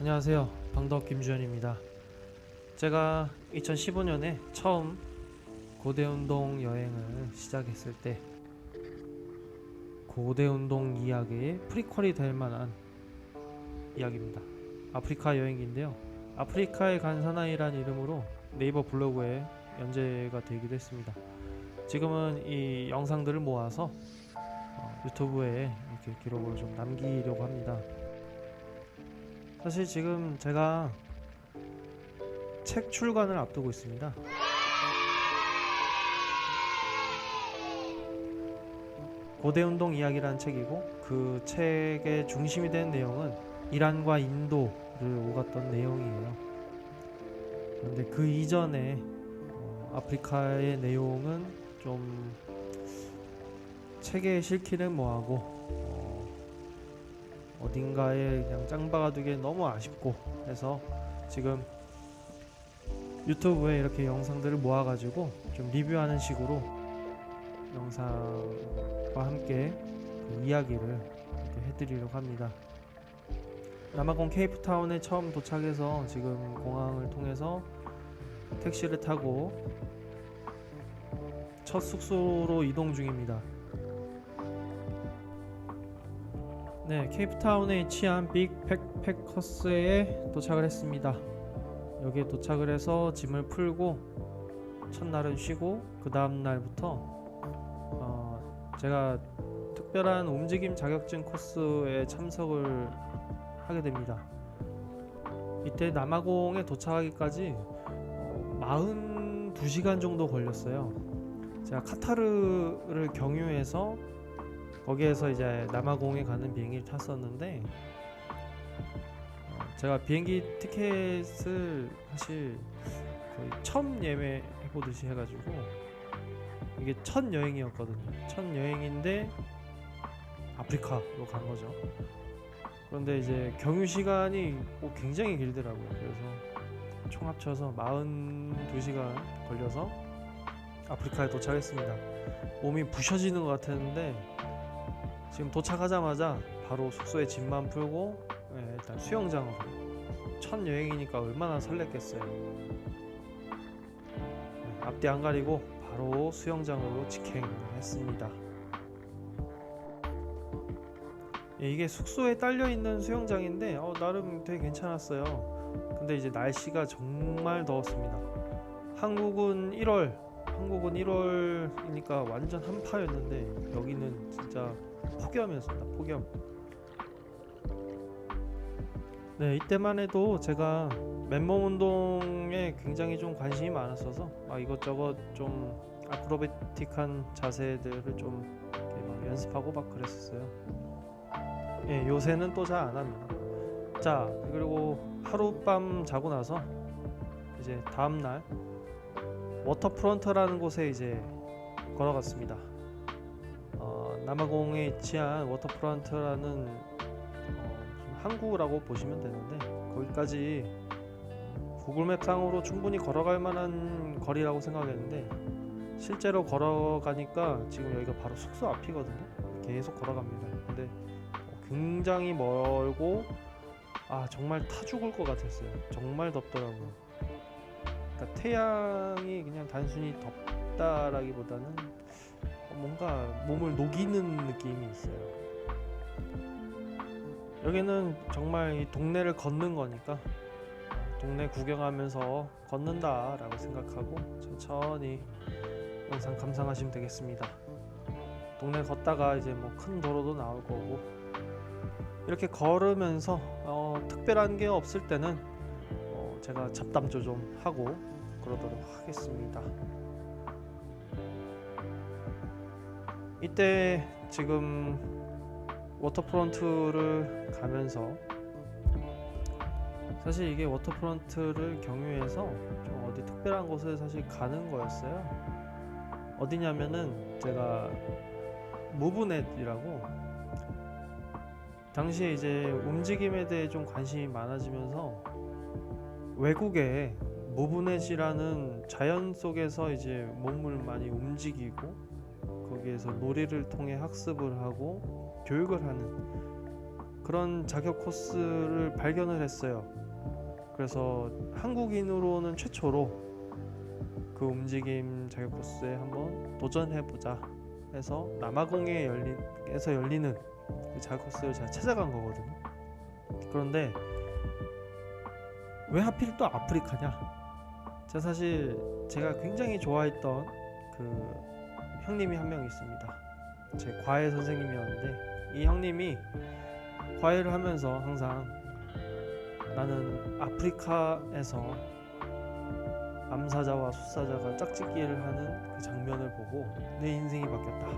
안녕하세요. 방덕 김주현입니다. 제가 2015년에 처음 고대운동 여행을 시작했을 때 고대운동 이야기의 프리퀄이 될 만한 이야기입니다. 아프리카 여행기인데요. 아프리카에 간 사나이란 이름으로 네이버 블로그에 연재가 되기도 했습니다. 지금은 이 영상들을 모아서 유튜브에 이렇게 기록을 좀 남기려고 합니다. 사실 지금 제가 책 출간을 앞두고 있습니다. 고대운동 이야기라는 책이고, 그 책의 중심이 된 내용은 이란과 인도를 오갔던 내용이에요. 그런데 그 이전에 아프리카의 내용은 좀 책에 실기는 뭐하고 어딘가에 그냥 짱박아두기엔 너무 아쉽고 해서 지금 유튜브에 이렇게 영상들을 모아가지고 좀 리뷰하는 식으로 영상과 함께 그 이야기를 이렇게 해드리려고 합니다. 남아공 케이프타운에 처음 도착해서 지금 공항을 통해서 택시를 타고 첫 숙소로 이동 중입니다. 네, 케이프타운에 위치한 빅백패커스에 도착을 했습니다. 여기에 도착을 해서 짐을 풀고 첫날은 쉬고, 그 다음 날부터 제가 특별한 움직임 자격증 코스에 참석을 하게 됩니다. 이때 남아공에 도착하기까지 42시간 정도 걸렸어요. 제가 카타르를 경유해서 거기에서 이제 남아공에 가는 비행기를 탔었는데, 제가 비행기 티켓을 사실 거의 처음 예매해보듯이 해가지고 이게 첫 여행이었거든요. 첫 여행인데 아프리카로 간 거죠. 그런데 이제 경유 시간이 굉장히 길더라고요. 그래서 총 합쳐서 42시간 걸려서 아프리카에 도착했습니다. 몸이 부셔지는 것 같았는데 지금 도착하자마자 바로 숙소에 짐만 풀고 일단 수영장으로, 첫 여행이니까 얼마나 설렜겠어요. 앞뒤 안 가리고 바로 수영장으로 직행했습니다. 이게 숙소에 딸려있는 수영장인데 나름 되게 괜찮았어요. 근데 이제 날씨가 정말 더웠습니다. 한국은 1월이니까 완전 한파였는데 여기는 진짜 폭염이었습니다. 폭염. 네, 이때만 해도 제가 맨몸 운동에 굉장히 좀 관심이 많았어서 막 이것저것 좀 아크로바틱한 자세들을 좀 이렇게 막 연습하고 막 그랬었어요. 예, 요새는 또 잘 안 합니다. 자, 그리고 하룻밤 자고 나서 이제 다음날 워터프론트라는 곳에 이제 걸어갔습니다. 남아공에 위치한 워터프론트라는 항구라고 보시면 되는데, 거기까지 구글맵상으로 충분히 걸어갈 만한 거리라고 생각했는데 실제로 걸어가니까 지금 여기가 바로 숙소 앞이거든요. 계속 걸어갑니다. 근데 굉장히 멀고 정말 타 죽을 것 같았어요. 정말 덥더라고요. 그러니까 태양이 그냥 단순히 덥다라기보다는 뭔가 몸을 녹이는 느낌이 있어요. 여기는 정말 이 동네를 걷는 거니까 동네 구경하면서 걷는다 라고 생각하고 천천히 영상 감상하시면 되겠습니다. 동네 걷다가 이제 뭐 큰 도로도 나올 거고, 이렇게 걸으면서 특별한 게 없을 때는 제가 잡담도 좀 하고 그러도록 하겠습니다. 이때 지금 워터프론트를 가면서, 사실 이게 워터프론트를 경유해서 좀 어디 특별한 곳에 사실 가는 거였어요. 어디냐면은 제가 무브넷이라고, 당시에 이제 움직임에 대해 좀 관심이 많아지면서 외국에 무브넷이라는 자연 속에서 이제 몸을 많이 움직이고 거기에서 놀이를 통해 학습을 하고 교육을 하는 그런 자격 코스를 발견을 했어요. 그래서 한국인으로는 최초로 그 움직임 자격 코스에 한번 도전해보자 해서 남아공에서 열리는 그 자격 코스를 제가 찾아간 거거든요. 그런데 왜 하필 또 아프리카냐? 제가 굉장히 좋아했던 그 형님이 한 명 있습니다. 제 과외 선생님이었는데 이 형님이 과외를 하면서 항상 나는 아프리카에서 암사자와 숫사자가 짝짓기를 하는 그 장면을 보고 내 인생이 바뀌었다,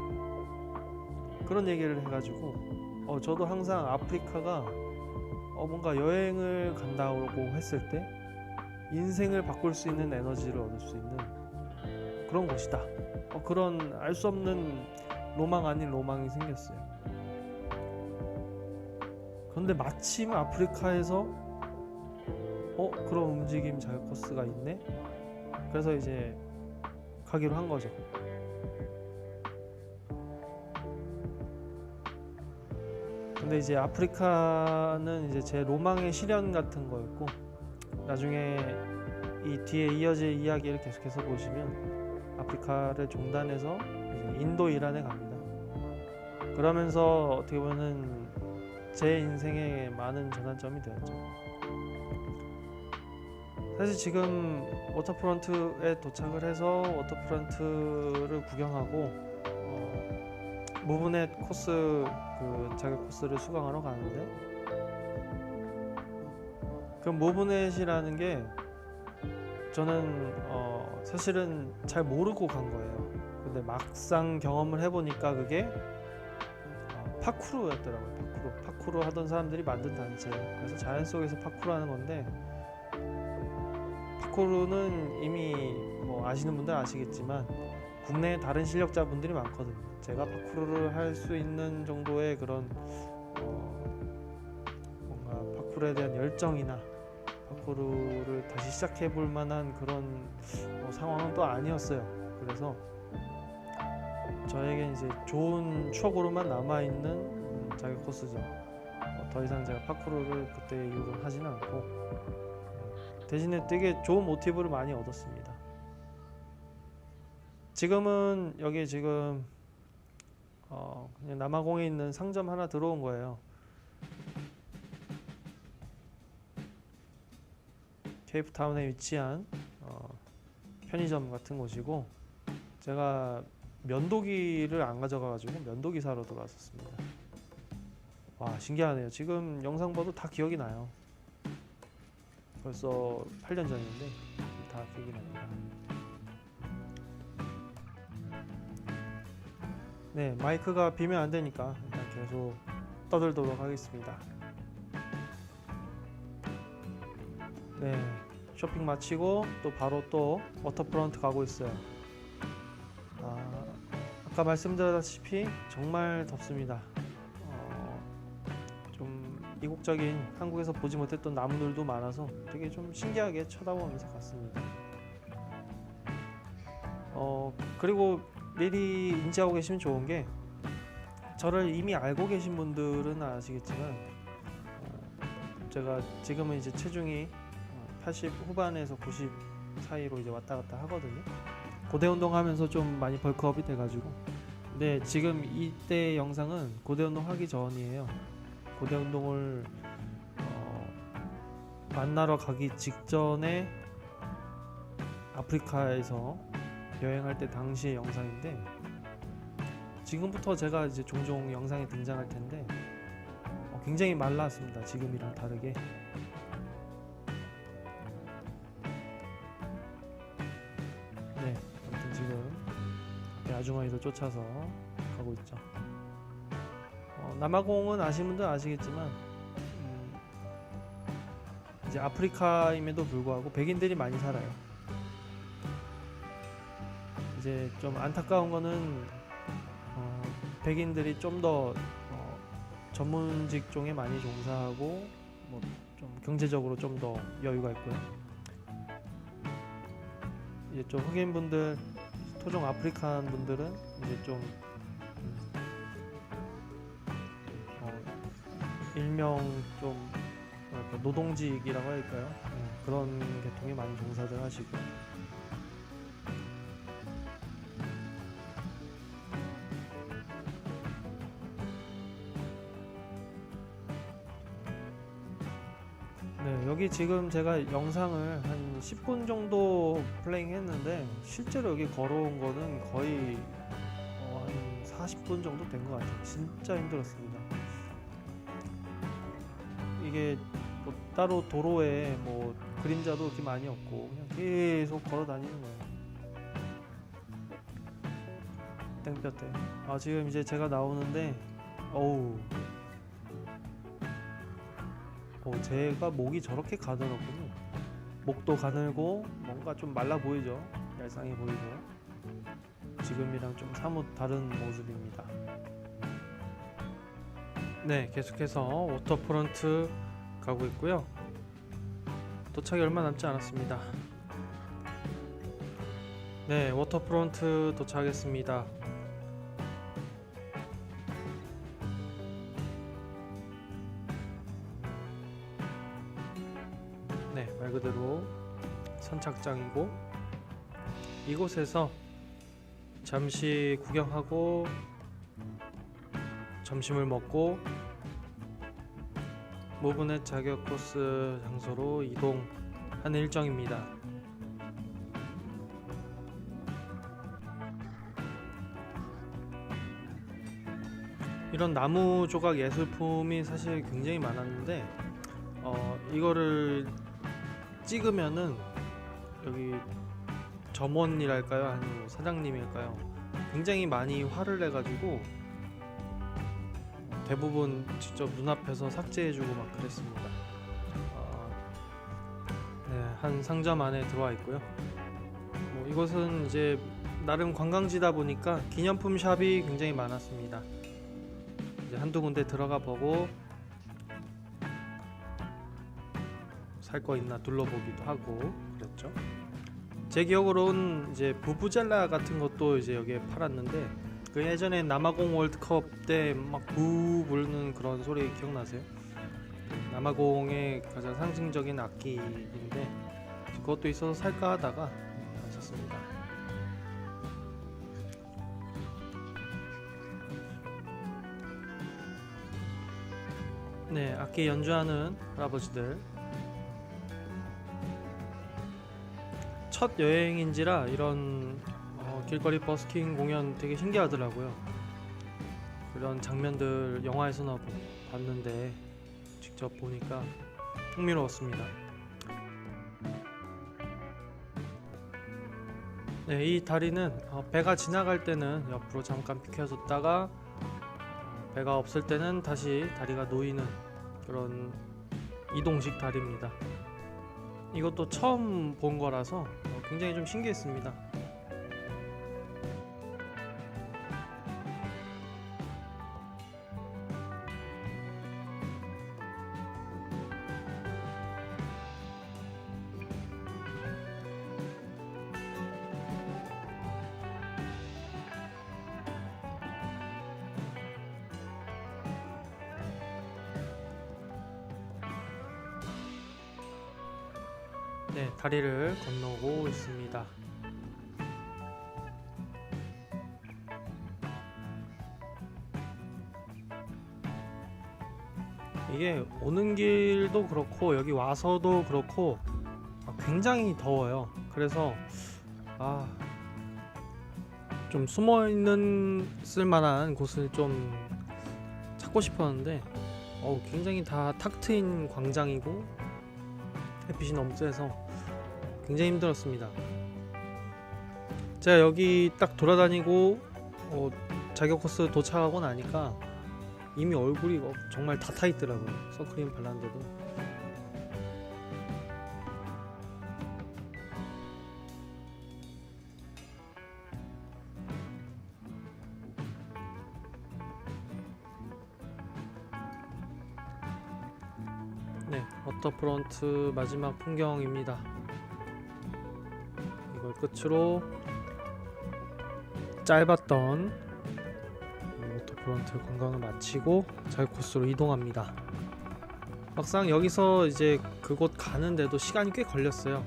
그런 얘기를 해가지고 저도 항상 아프리카가 뭔가 여행을 간다고 했을 때 인생을 바꿀 수 있는 에너지를 얻을 수 있는 그런 곳이다, 그런 알 수 없는 로망 아닌 로망이 생겼어요. 그런데 마침 아프리카에서 그런 움직임 자격 코스가 있네. 그래서 이제 가기로 한 거죠. 근데 이제 아프리카는 이제 제 로망의 실현 같은 거였고, 나중에 이 뒤에 이어질 이야기를 계속해서 보시면 아프리카를 종단해서 이제 인도 이란에 갑니다. 그러면서 어떻게 보면은 제 인생에 많은 전환점이 되었죠. 사실 지금 워터프런트에 도착을 해서 워터프런트를 구경하고 무브넷 코스 그 자격 코스를 수강하러 가는데, 그 무브넷이라는 게 저는 사실은 잘 모르고 간 거예요. 근데 막상 경험을 해보니까 그게 파쿠르였더라고요. 파쿠르 하던 사람들이 만든 단체예요. 그래서 자연 속에서 파쿠르 하는 건데, 파쿠르는 이미 뭐 아시는 분들 아시겠지만 국내에 다른 실력자분들이 많거든요. 제가 파쿠르를 할 수 있는 정도의 그런 뭔가 파쿠르에 대한 열정이나 파쿠르를 다시 시작해 볼 만한 그런 상황은 또 아니었어요. 그래서 저에게 이제 좋은 추억으로만 남아있는 자격 코스죠. 더 이상 제가 파쿠르를 그때 이후로 하지는 않고 대신에 되게 좋은 모티브를 많이 얻었습니다. 지금은 여기 지금 그냥 남아공에 있는 상점 하나 들어온 거예요. 케이프타운에 위치한 편의점 같은 곳이고, 제가 면도기를 안 가져가가지고 면도기 사러 들어왔었습니다. 와, 신기하네요. 지금 영상 봐도 다 기억이 나요. 벌써 8년 전인데 다 기억이 납니다. 네, 마이크가 비면 안 되니까 일단 계속 떠들도록 하겠습니다. 네, 쇼핑 마치고 또 바로 또 워터프런트 가고 있어요. 아까 말씀드렸다시피 정말 덥습니다. 좀 이국적인 한국에서 보지 못했던 나무들도 많아서 되게 좀 신기하게 쳐다보면서 갔습니다. 그리고 미리 인지하고 계시면 좋은 게, 저를 이미 알고 계신 분들은 아시겠지만 제가 지금은 이제 체중이 80 후반에서 90 사이로 이제 왔다 갔다 하거든요. 고대 운동하면서 좀 많이 벌크업이 돼가지고. 근데 지금 이때 영상은 고대 운동 하기 전이에요. 고대 운동을 만나러 가기 직전에 아프리카에서 여행할 때 당시의 영상인데, 지금부터 제가 이제 종종 영상에 등장할 텐데 굉장히 말랐습니다. 지금이랑 다르게. 네, 아무튼 지금 아주머니도 쫓아서 가고 있죠. 남아공은 아시는 분들 아시겠지만 이제 아프리카임에도 불구하고 백인들이 많이 살아요. 이제 좀 안타까운 거는 백인들이 좀 더 전문 직종에 많이 종사하고 뭐 좀 경제적으로 좀 더 여유가 있고요. 이제 좀 흑인분들, 토종 아프리칸 분들은 이제 좀 일명 좀 뭐랄까 노동직이라고 할까요? 그런 계통에 많이 종사들 하시고. 네, 여기 지금 제가 영상을 한 10분 정도 플레잉 했는데 실제로 여기 걸어온 거는 거의 한 40분 정도 된 것 같아요. 진짜 힘들었습니다. 이게 뭐 따로 도로에 뭐 그림자도 그렇게 많이 없고 그냥 계속 걸어 다니는 거예요. 땡볕에. 지금 이제 제가 나오는데 어우, 제가 목이 저렇게 가늘었군요. 목도 가늘고 뭔가 좀 말라 보이죠? 얄쌍해 보이죠? 지금이랑 좀 사뭇 다른 모습입니다. 네, 계속해서 워터프론트 가고 있고요. 도착이 얼마 남지 않았습니다. 네, 워터프론트 도착했습니다. 네, 말 그대로 선착장이고 이곳에서 잠시 구경하고 점심을 먹고 모브넷 자격 코스 장소로 이동하는 일정입니다. 이런 나무 조각 예술품이 사실 굉장히 많았는데 이거를 찍으면은 여기 점원이랄까요? 아니면 사장님일까요? 굉장히 많이 화를 내가지고 대부분 직접 눈앞에서 삭제해주고 막 그랬습니다. 네, 한 상점 안에 들어와 있고요. 뭐 이것은 이제 나름 관광지다 보니까 기념품 샵이 굉장히 많았습니다. 이제 한두 군데 들어가 보고 살 거 있나 둘러보기도 하고 그랬죠. 제 기억으로는 이제 부부젤라 같은 것도 이제 여기에 팔았는데 그 예전에 남아공 월드컵 때 막 부 부르는 그런 소리 기억나세요? 남아공의 가장 상징적인 악기인데 그것도 있어서 살까 하다가 안 샀습니다. 네, 악기 연주하는 할아버지들. 첫 여행인지라 이런 길거리 버스킹 공연 되게 신기하더라고요. 그런 장면들 영화에서나 봤는데 직접 보니까 흥미로웠습니다. 네, 이 다리는 배가 지나갈 때는 옆으로 잠깐 비켜줬다가 배가 없을 때는 다시 다리가 놓이는 그런 이동식 다리입니다. 이것도 처음 본 거라서 굉장히 좀 신기했습니다. 네, 다리를 건너고 있습니다. 이게 오는 길도 그렇고 여기 와서도 그렇고 굉장히 더워요. 그래서 좀 숨어있는 쓸만한 곳을 좀 찾고 싶었는데 굉장히 다 탁 트인 광장이고 햇빛이 너무 세서 굉장히 힘들었습니다. 제가 여기 딱 돌아다니고 자격 코스 도착하고 나니까 이미 얼굴이 정말 다 타있더라고요. 선크림 발랐는데도. 네, 워터프론트 마지막 풍경입니다. 이걸 끝으로 짧았던 워터프론트 브론트 관광을 마치고 자유 코스로 이동합니다. 막상 여기서 이제 그곳 가는데도 시간이 꽤 걸렸어요.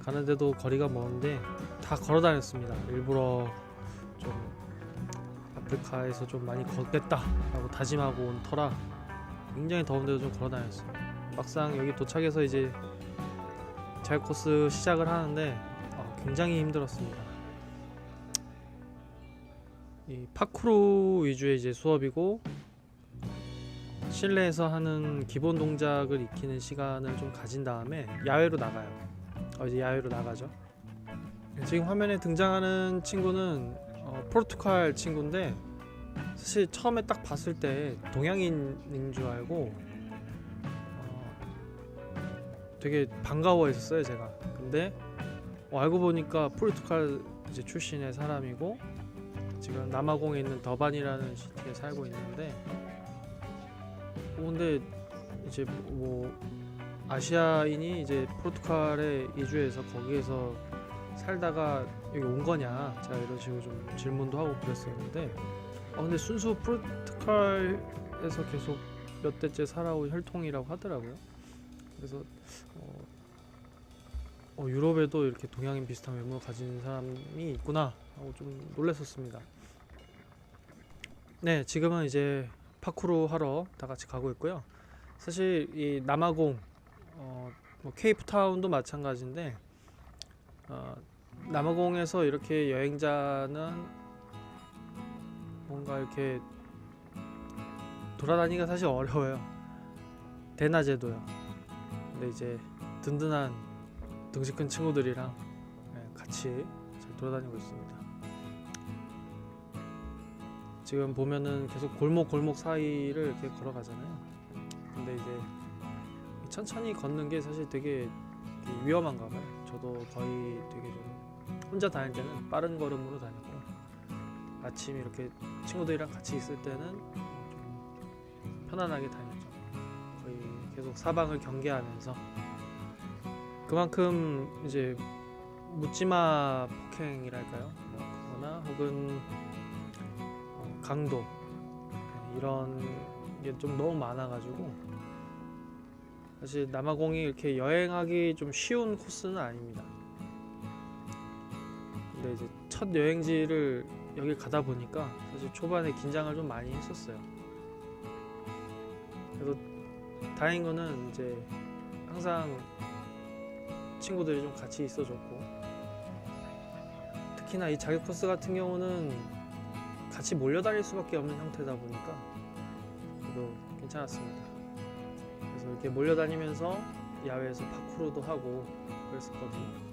가는데도 거리가 먼데 다 걸어 다녔습니다. 일부러 좀 아프리카에서 좀 많이 걷겠다 라고 다짐하고 온 터라 굉장히 더운데도 좀 걸어 다녔어요. 막상 여기 도착해서 이제 자유 코스 시작을 하는데 굉장히 힘들었습니다. 이 파쿠르 위주의 이제 수업이고 실내에서 하는 기본 동작을 익히는 시간을 좀 가진 다음에 야외로 나가요. 이제 야외로 나가죠. 지금 화면에 등장하는 친구는 포르투갈 친구인데 사실 처음에 딱 봤을 때 동양인인 줄 알고 되게 반가워했었어요 제가. 근데 알고 보니까 포르투갈 이제 출신의 사람이고 지금 남아공에 있는 더반이라는 시티에 살고 있는데 근데 이제 뭐 아시아인이 이제 포르투갈에 이주해서 거기에서 살다가 여기 온 거냐 제가 이런 식으로 좀 질문도 하고 그랬었는데 근데 순수 포르투갈에서 계속 몇 대째 살아온 혈통이라고 하더라고요. 그래서 유럽에도 이렇게 동양인 비슷한 외모를 가진 사람이 있구나 하고 좀 놀랐었습니다. 네, 지금은 이제 파쿠르 하러 다 같이 가고 있고요. 사실 이 남아공 뭐 케이프타운도 마찬가지인데 남아공에서 이렇게 여행자는 뭔가 이렇게 돌아다니기가 사실 어려워요. 대낮에도요. 근데 이제 든든한 등치 큰 친구들이랑 같이 잘 돌아다니고 있습니다. 지금 보면은 계속 골목 사이를 이렇게 걸어가잖아요. 근데 이제 천천히 걷는 게 사실 되게 위험한가 봐요. 저도 거의 되게 좀 혼자 다닐 때는 빠른 걸음으로 다니고 아침 이렇게 친구들이랑 같이 있을 때는 좀 편안하게 다녔죠. 거의 계속 사방을 경계하면서 그만큼 이제 묻지마 폭행이랄까요? 뭐 그거나 혹은 강도 이런 게 좀 너무 많아가지고 사실 남아공이 이렇게 여행하기 좀 쉬운 코스는 아닙니다. 근데 이제 첫 여행지를 여기 가다 보니까 사실 초반에 긴장을 좀 많이 했었어요. 그래서 다행인 거는 이제 항상 친구들이 좀 같이 있어줬고 특히나 이 자유 코스 같은 경우는 같이 몰려다닐 수밖에 없는 형태다 보니까 그래도 괜찮았습니다. 그래서 이렇게 몰려다니면서 야외에서 파쿠르도 하고 그랬었거든요.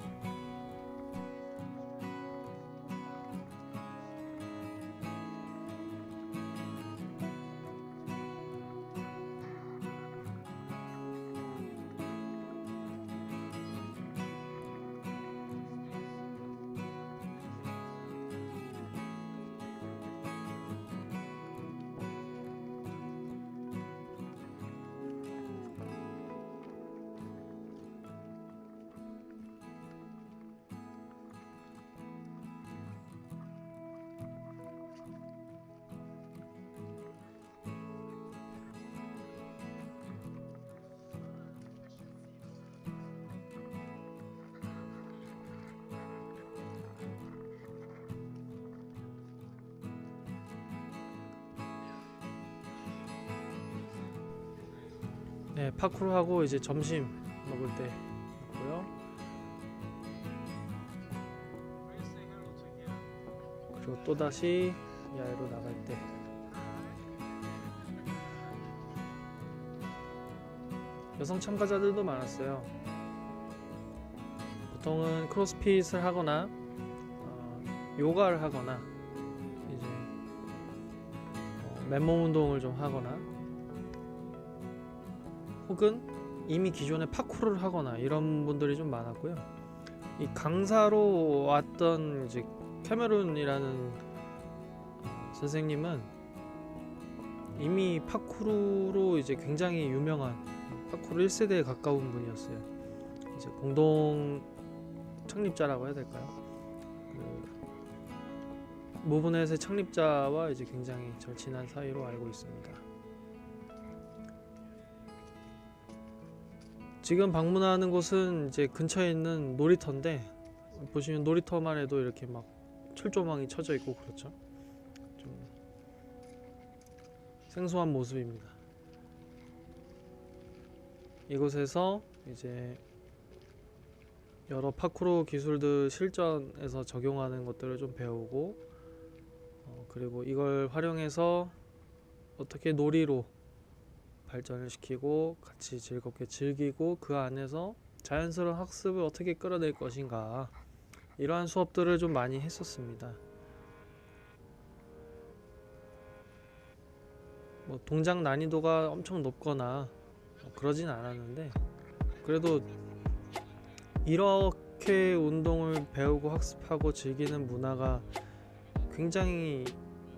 네, 파쿠르하고 이제 점심 먹을 때 있고요. 그리고 또 다시 야외로 나갈 때 여성 참가자들도 많았어요. 보통은 크로스핏을 하거나 요가를 하거나 이제 맨몸 운동을 좀 하거나 혹은 이미 기존에 파쿠르를 하거나 이런 분들이 좀 많았고요. 이 강사로 왔던 이제 캐메룬이라는 선생님은 이미 파쿠르로 이제 굉장히 유명한 파쿠르 1세대에 가까운 분이었어요. 이제 공동 창립자라고 해야 될까요? 무브넷의 창립자와 이제 굉장히 절친한 사이로 알고 있습니다. 지금 방문하는 곳은 이제 근처에 있는 놀이터인데, 보시면 놀이터만 해도 이렇게 막 철조망이 쳐져 있고 그렇죠. 좀 생소한 모습입니다. 이곳에서 이제 여러 파쿠르 기술들 실전에서 적용하는 것들을 좀 배우고, 그리고 이걸 활용해서 어떻게 놀이로 발전을 시키고 같이 즐겁게 즐기고 그 안에서 자연스러운 학습을 어떻게 끌어낼 것인가, 이러한 수업들을 좀 많이 했었습니다. 뭐 동작 난이도가 엄청 높거나 그러진 않았는데, 그래도 이렇게 운동을 배우고 학습하고 즐기는 문화가 굉장히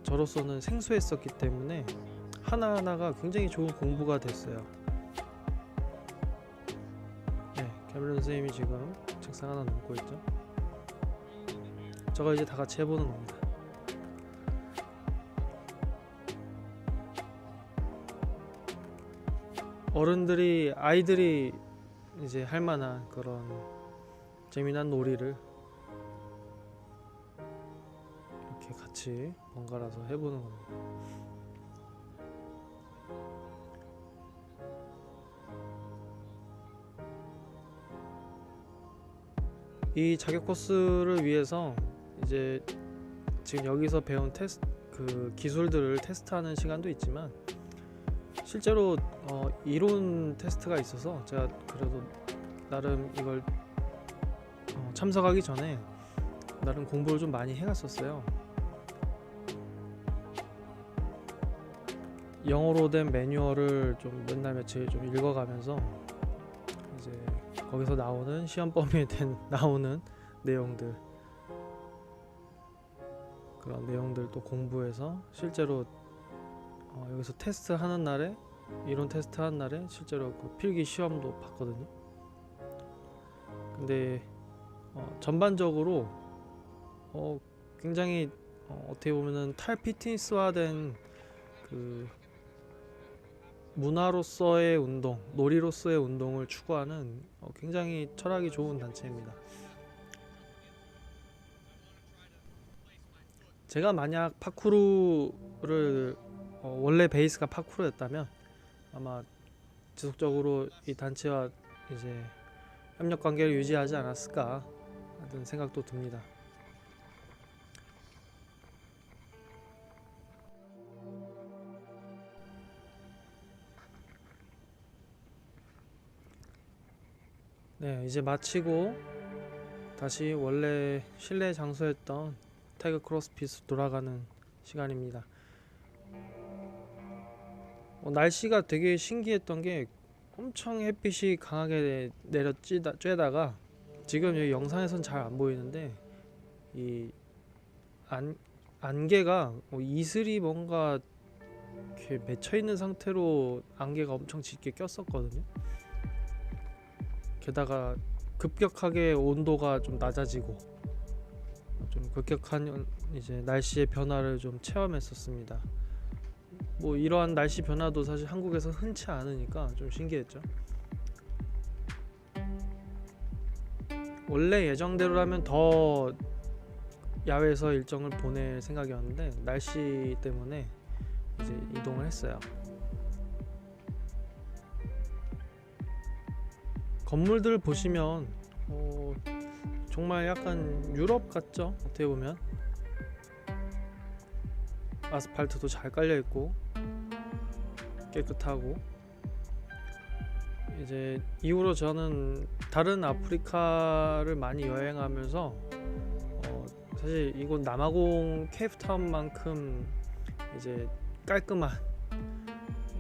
저로서는 생소했었기 때문에 하나하나가 굉장히 좋은 공부가 됐어요. 네, 캐머런 선생님이 지금 책상 하나 넘고 있죠. 저거 이제 다 같이 해보는 겁니다. 어른들이, 아이들이 이제 할 만한 그런 재미난 놀이를 이렇게 같이 번갈아서 해보는 겁니다. 이 자격 코스를 위해서 이제 지금 여기서 배운 그 기술들을 테스트하는 시간도 있지만, 실제로 이론 테스트가 있어서 제가 그래도 나름 이걸 참석하기 전에 나름 공부를 좀 많이 해갔었어요. 영어로 된 매뉴얼을 좀 맨날 며칠 좀 읽어가면서 이제 거기서 나오는 시험 범위에 나오는 내용들, 그런 내용들 또 공부해서 실제로 여기서 테스트 하는 날에, 이론 테스트 하는 날에 실제로 그 필기 시험도 봤거든요. 근데 전반적으로 굉장히 어떻게 보면은 탈피트니스화된 그 문화로서의 운동, 놀이로서의 운동을 추구하는 굉장히 철학이 좋은 단체입니다. 제가 만약 파쿠르를 원래 베이스가 파쿠르였다면 아마 지속적으로 이 단체와 이제 협력 관계를 유지하지 않았을까 하는 생각도 듭니다. 네, 이제 마치고 다시 원래 실내 장소였던 태그 크로스핏으로 돌아가는 시간입니다. 날씨가 되게 신기했던 게 엄청 햇빛이 강하게 쬐다가, 지금 여기 영상에선 잘 안 보이는데 이 안개가 이슬이 뭔가 이렇게 맺혀 있는 상태로 안개가 엄청 짙게 꼈었거든요. 게다가 급격하게 온도가 좀 낮아지고 좀 급격한 이제 날씨의 변화를 좀 체험했었습니다. 뭐 이러한 날씨 변화도 사실 한국에서 흔치 않으니까 좀 신기했죠. 원래 예정대로라면 더 야외에서 일정을 보낼 생각이었는데 날씨 때문에 이제 이동을 했어요. 건물들 보시면 정말 약간 유럽 같죠? 어떻게 보면 아스팔트도 잘 깔려 있고 깨끗하고, 이제 이후로 저는 다른 아프리카를 많이 여행하면서 사실 이곳 남아공 케이프타운만큼 이제 깔끔한,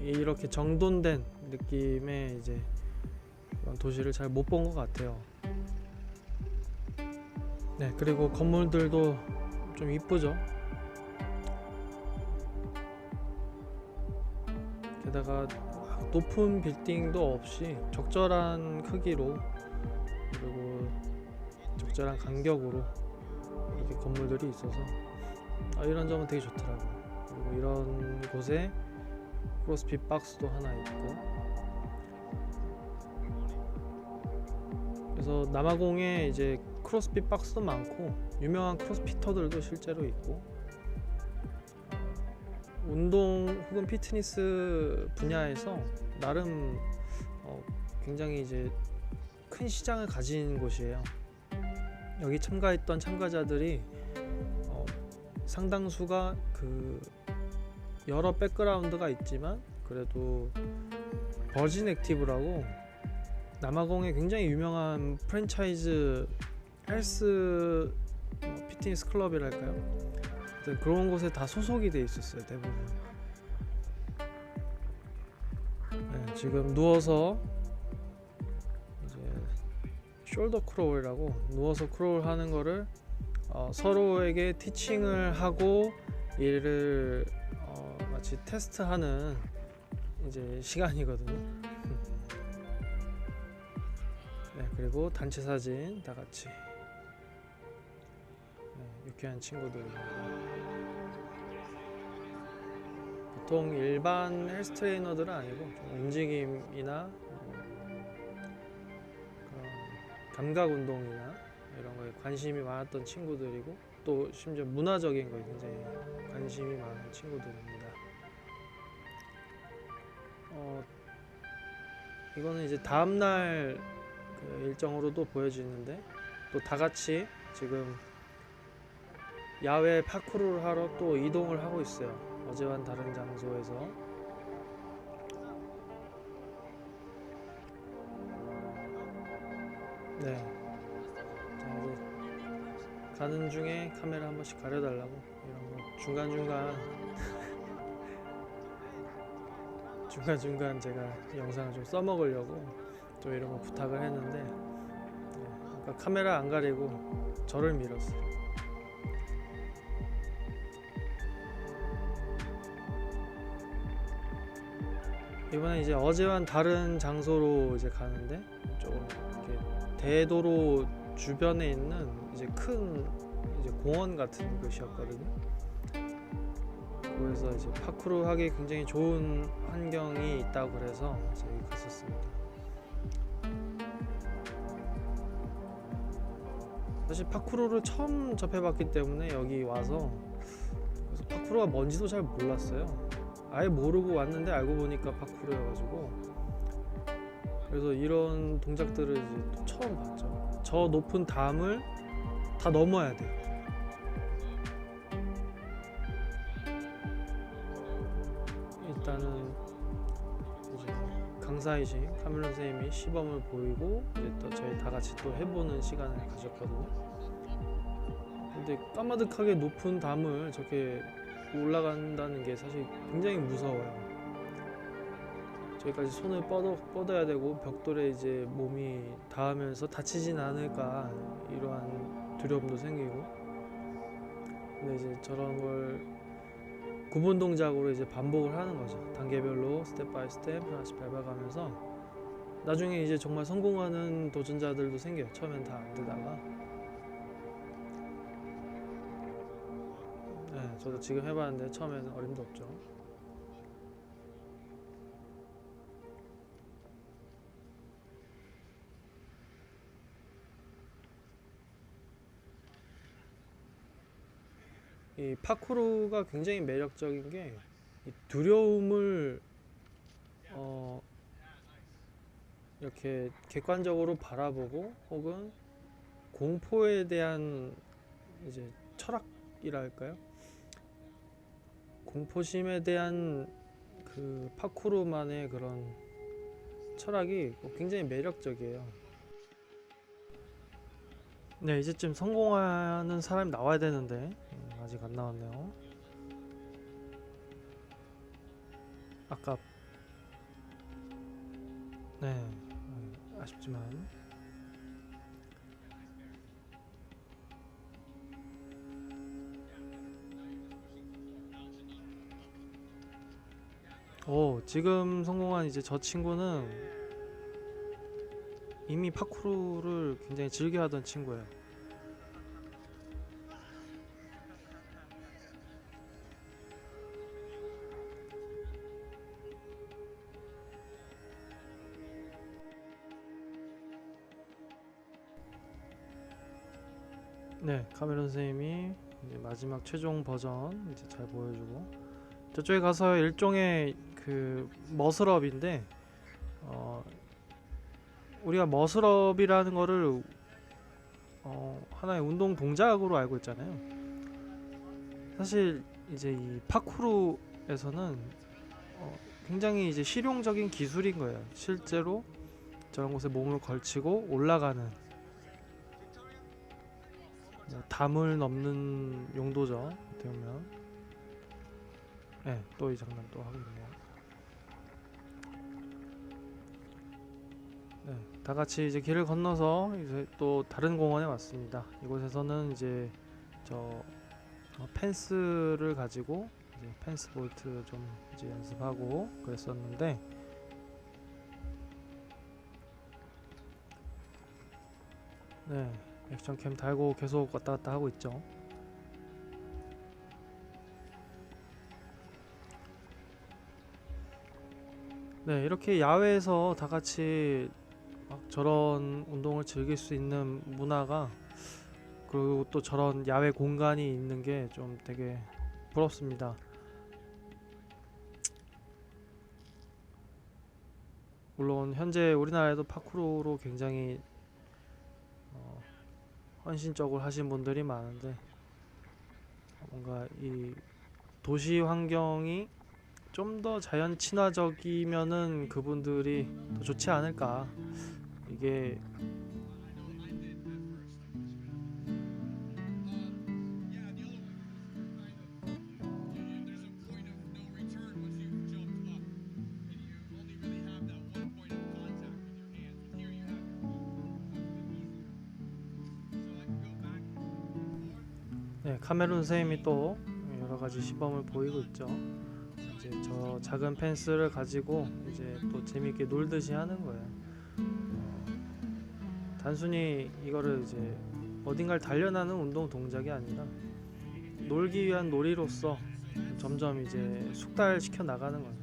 이렇게 정돈된 느낌의 이제 그런 도시를 잘 못 본 것 같아요. 네, 그리고 건물들도 좀 이쁘죠. 게다가 높은 빌딩도 없이 적절한 크기로, 그리고 적절한 간격으로 이렇게 건물들이 있어서 이런 점은 되게 좋더라고요. 그리고 이런 곳에 크로스핏 박스도 하나 있고, 그래서 남아공에 이제 크로스핏 박스도 많고 유명한 크로스피터들도 실제로 있고, 운동 혹은 피트니스 분야에서 나름 굉장히 이제 큰 시장을 가진 곳이에요. 여기 참가했던 참가자들이 상당수가 그 여러 백그라운드가 있지만 그래도 버진 액티브라고 남아공의 굉장히 유명한 프랜차이즈 헬스 피트니스 클럽이랄까요? 그런 곳에 다 소속이 돼 있었어요, 대부분. 네, 지금 누워서 이제 숄더 크롤이라고 누워서 크롤 하는 거를 서로에게 티칭을 하고 얘를 마치 테스트하는 이제 시간이거든요. 네, 그리고 단체 사진 다 같이. 유쾌한 친구들입니다. 보통 일반 헬스 트레이너들은 아니고 좀 움직임이나 그런 감각 운동이나 이런 거에 관심이 많았던 친구들이고, 또 심지어 문화적인 거에 굉장히 관심이 많은 친구들입니다. 이거는 이제 다음날 그 일정으로도 보여지는데, 또 다 같이 지금 야외 파크루를 하러 또 이동을 하고 있어요. 어제와는 다른 장소에서. 네. 자, 이제 가는 중에 카메라 한 번씩 가려달라고 이런 거 중간중간 중간중간 제가 영상을 좀 써먹으려고 좀 이런 거 부탁을 했는데, 그러니까 카메라 안 가리고 저를 밀었어요. 이번에 이제 어제와는 다른 장소로 이제 가는데, 좀 이렇게 대도로 주변에 있는 이제 큰 이제 공원 같은 곳이었거든요. 그래서 이제 파크로 하기 굉장히 좋은 환경이 있다고 그래서 이제 여기 갔었습니다. 사실 파크로를 처음 접해봤기 때문에 여기 와서, 그래서 파크로가 뭔지도 잘 몰랐어요. 아예 모르고 왔는데 알고 보니까 파쿠르여가지고, 그래서 이런 동작들을 이제 또 처음 봤죠. 저 높은 담을 다 넘어야 돼요. 일단은 이제 강사이신 카멜론 선생님이 시범을 보이고 이제 또 저희 다 같이 또 해보는 시간을 가졌거든요. 근데 까마득하게 높은 담을 저렇게 올라간다는 게 사실 굉장히 무서워요. 저기까지 손을 뻗어야 되고 벽돌에 이제 몸이 닿으면서 다치진 않을까 이러한 두려움도 생기고, 근데 이제 저런 걸 구분 동작으로 이제 반복을 하는 거죠. 단계별로 스텝 바이 스텝 하나씩 밟아가면서 나중에 이제 정말 성공하는 도전자들도 생겨요. 처음엔 다 안 되다가. 네, 저도 지금 해봤는데 처음에는 어림도 없죠. 이 파쿠르가 굉장히 매력적인 게, 이 두려움을 이렇게 객관적으로 바라보고, 혹은 공포에 대한 이제 철학이랄까요? 공포심에 대한 그 파쿠르만의 그런 철학이 굉장히 매력적이에요. 네, 이제쯤 성공하는 사람이 나와야 되는데 아직 안 나왔네요. 아까 네, 아쉽지만. 지금 성공한 이제 저 친구는 이미 파쿠르를 굉장히 즐겨하던 친구예요. 네, 카메론 선생님이 이제 마지막 최종 버전 이제 잘 보여주고, 저쪽에 가서 일종의 그 머슬업인데, 어, 우리가 머슬업이라는 거를 하나의 운동 동작으로 알고 있잖아요. 사실 이제 이 파쿠르에서는 굉장히 이제 실용적인 기술인 거예요. 실제로 저런 곳에 몸을 걸치고 올라가는, 뭐 담을 넘는 용도죠. 어떻게 보면. 네, 또 이 장난 또 하고 있네요. 네, 다 같이 이제 길을 건너서 이제 또 다른 공원에 왔습니다. 이곳에서는 이제 저 펜스를 가지고 이제 펜스 볼트 좀 이제 연습하고 그랬었는데, 네, 액션캠 달고 계속 왔다 갔다 하고 있죠. 네, 이렇게 야외에서 다 같이 막 저런 운동을 즐길 수 있는 문화가, 그리고 또 저런 야외 공간이 있는 게 좀 되게 부럽습니다. 물론 현재 우리나라에도 파쿠르로 굉장히 헌신적으로 하신 분들이 많은데, 뭔가 이 도시 환경이 좀 더 자연 친화적이면은 그분들이 더 좋지 않을까. 이게 네, 카메룬 선생님이 또 여러 가지 시범을 보이고 있죠. 이제 저 작은 펜스를 가지고 이제 또 재밌게 놀듯이 하는 거예요. 단순히 이거를 이제 어딘가를 달려나는 운동 동작이 아니라 놀기 위한 놀이로서 점점 이제 숙달시켜 나가는 거예요.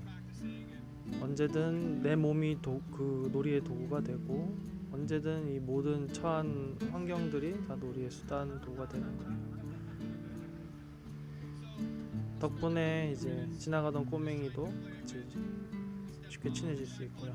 언제든 내 몸이 그 놀이의 도구가 되고, 언제든 이 모든 처한 환경들이 다 놀이의 수단 도구가 되는 거예요. 덕분에 이제 지나가던 꼬맹이도 같이 쉽게 친해질 수 있고요.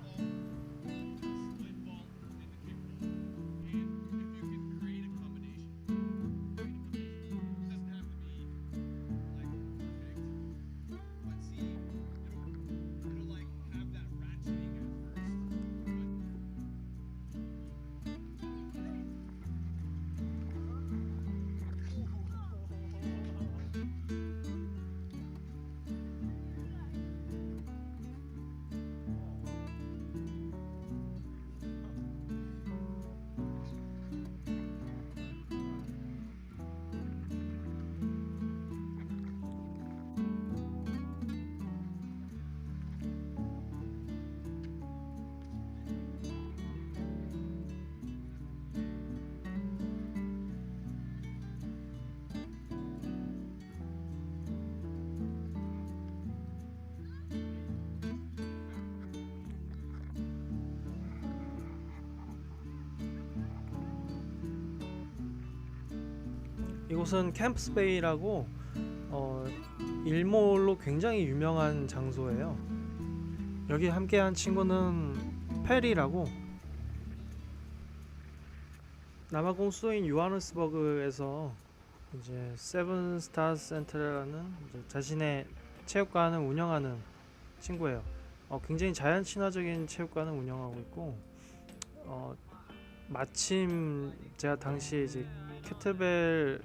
이곳은 캠프스베이라고 일몰로 굉장히 유명한 장소예요. 여기 함께한 친구는 페리라고, 남아공 수도인 요하네스버그에서 이제 세븐 스타즈 센터라는 자신의 체육관을 운영하는 친구예요. 굉장히 자연 친화적인 체육관을 운영하고 있고, 마침 제가 당시에 이제 캐틀벨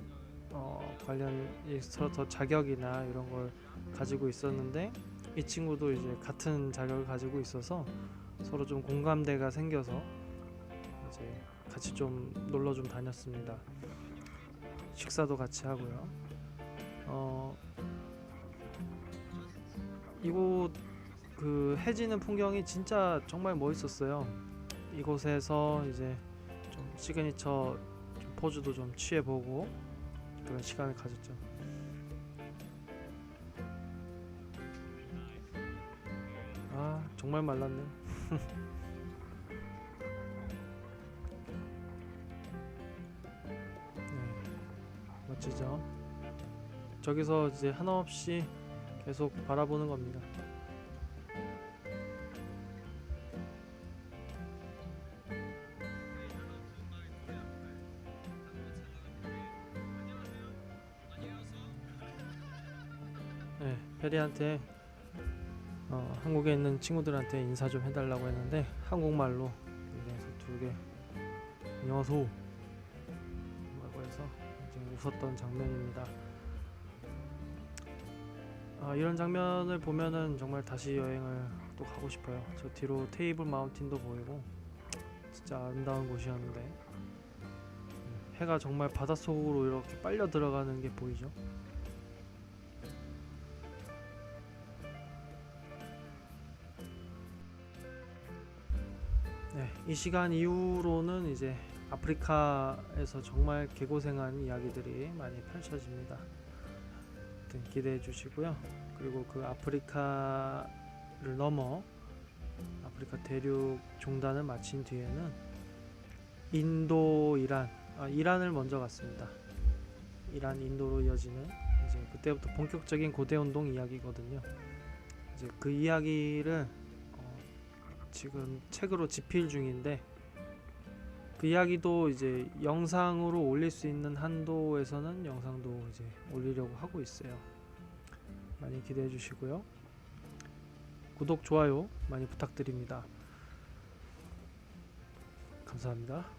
관련해서 더 자격이나 이런 걸 가지고 있었는데, 이 친구도 이제 같은 자격을 가지고 있어서 서로 좀 공감대가 생겨서 이제 같이 좀 놀러 좀 다녔습니다. 식사도 같이 하고요. 이곳 그 해지는 풍경이 진짜 정말 멋있었어요. 이곳에서 이제 좀 시그니처 좀 포즈도 좀 취해보고 그런 시간을 가졌죠. 아, 정말 말랐네. 네. 멋지죠. 저기서 이제 한없이 계속 바라보는 겁니다. 네, 페리한테 한국에 있는 친구들한테 인사 좀 해달라고 했는데 한국말로 그래서 두개 안녕하세요 라고 해서 이제 웃었던 장면입니다. 이런 장면을 보면은 정말 다시 여행을 또 가고 싶어요. 저 뒤로 테이블 마운틴도 보이고 진짜 아름다운 곳이었는데 해가 정말 바닷속으로 이렇게 빨려 들어가는 게 보이죠. 네, 이 시간 이후로는 이제 아프리카에서 정말 개고생한 이야기들이 많이 펼쳐집니다. 하여튼 기대해 주시고요. 그리고 그 아프리카를 넘어 아프리카 대륙 종단을 마친 뒤에는 인도, 이란을 먼저 갔습니다. 이란, 인도로 이어지는 이제 그때부터 본격적인 고대 운동 이야기거든요. 이제 그 이야기를 지금 책으로 집필 중인데 그 이야기도 이제 영상으로 올릴 수 있는 한도에서는 영상도 이제 올리려고 하고 있어요. 많이 기대해 주시고요. 구독, 좋아요 많이 부탁드립니다. 감사합니다.